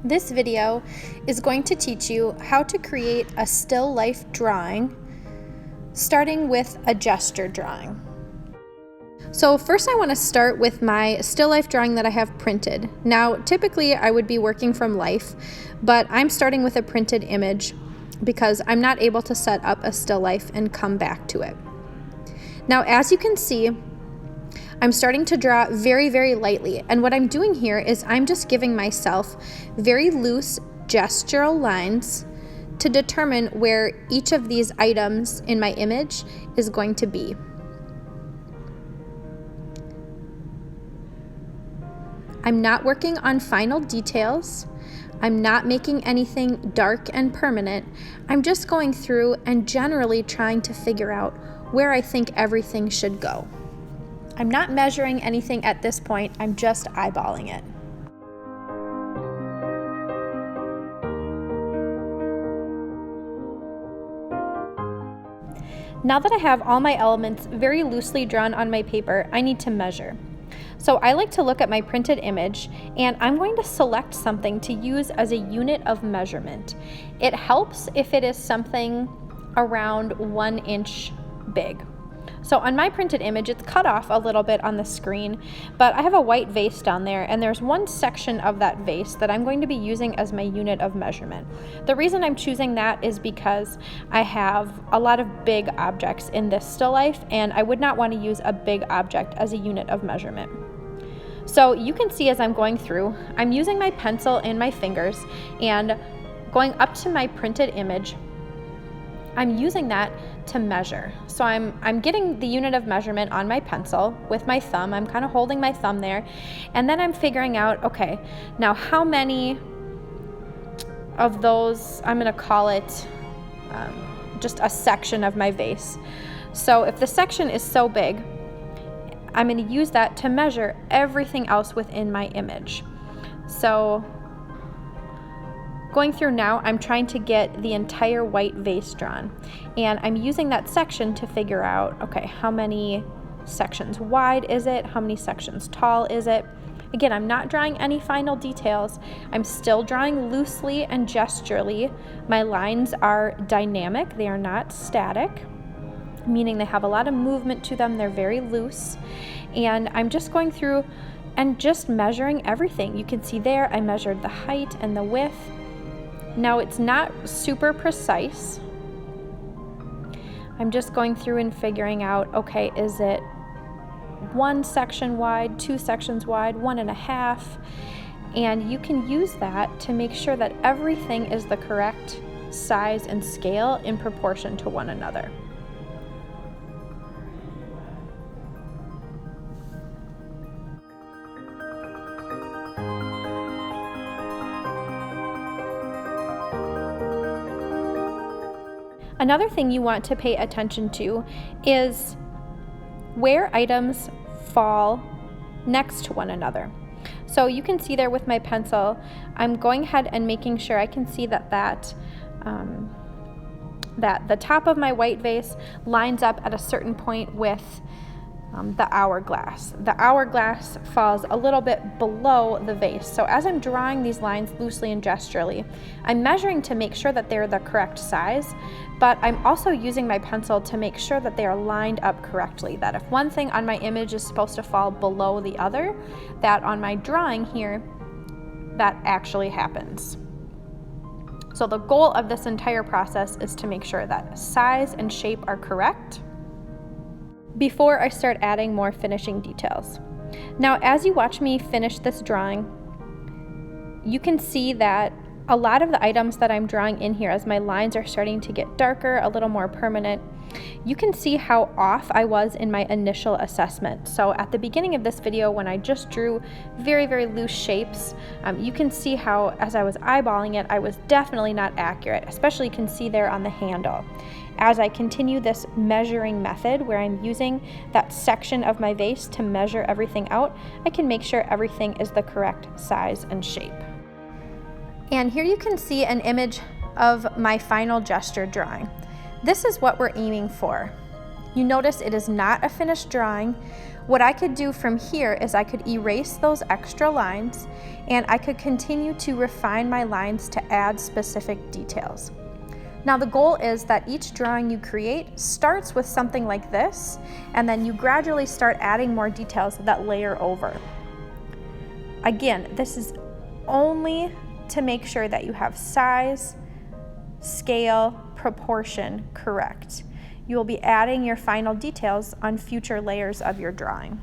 This video is going to teach you how to create a still life drawing, starting with a gesture drawing. So first I want to start with my still life drawing that I have printed. Now typically I would be working from life, but I'm starting with a printed image because I'm not able to set up a still life and come back to it. Now as you can see, I'm starting to draw very, very lightly, and what I'm doing here is I'm just giving myself very loose gestural lines to determine where each of these items in my image is going to be. I'm not working on final details. I'm not making anything dark and permanent. I'm just going through and generally trying to figure out where I think everything should go. I'm not measuring anything at this point, I'm just eyeballing it. Now that I have all my elements very loosely drawn on my paper, I need to measure. So I like to look at my printed image, and I'm going to select something to use as a unit of measurement. It helps if it is something around 1 inch big. So on my printed image, it's cut off a little bit on the screen, but I have a white vase down there, and there's one section of that vase that I'm going to be using as my unit of measurement. The reason I'm choosing that is because I have a lot of big objects in this still life, and I would not want to use a big object as a unit of measurement. So you can see as I'm going through, I'm using my pencil and my fingers, and going up to my printed image, I'm using that to measure. So I'm getting the unit of measurement on my pencil with my thumb. I'm kind of holding my thumb there, and then I'm figuring out, okay, now how many of those, I'm gonna call it just a section of my vase. So if the section is so big, I'm gonna use that to measure everything else within my image. So going through now, I'm trying to get the entire white vase drawn, and I'm using that section to figure out, okay, how many sections wide is it? How many sections tall is it? Again, I'm not drawing any final details. I'm still drawing loosely and gesturally. My lines are dynamic, they are not static, meaning they have a lot of movement to them. They're very loose, and I'm just going through and just measuring everything. You can see there, I measured the height and the width. Now it's not super precise. I'm just going through and figuring out, okay, is it 1 section wide, 2 sections wide, 1.5? And you can use that to make sure that everything is the correct size and scale in proportion to one another. Another thing you want to pay attention to is where items fall next to one another. So you can see there with my pencil, I'm going ahead and making sure I can see that the top of my white vase lines up at a certain point with the hourglass. The hourglass falls a little bit below the vase. So as I'm drawing these lines loosely and gesturally, I'm measuring to make sure that they're the correct size, but I'm also using my pencil to make sure that they are lined up correctly, that if one thing on my image is supposed to fall below the other, that on my drawing here, that actually happens. So the goal of this entire process is to make sure that size and shape are correct before I start adding more finishing details. Now, as you watch me finish this drawing, you can see that a lot of the items that I'm drawing in here, as my lines are starting to get darker, a little more permanent, you can see how off I was in my initial assessment. So at the beginning of this video, when I just drew very, very loose shapes, you can see how, as I was eyeballing it, I was definitely not accurate, especially you can see there on the handle. As I continue this measuring method where I'm using that section of my vase to measure everything out, I can make sure everything is the correct size and shape. And here you can see an image of my final gesture drawing. This is what we're aiming for. You notice it is not a finished drawing. What I could do from here is I could erase those extra lines and I could continue to refine my lines to add specific details. Now the goal is that each drawing you create starts with something like this, and then you gradually start adding more details that layer over. Again, this is only to make sure that you have size, scale, proportion correct. You will be adding your final details on future layers of your drawing.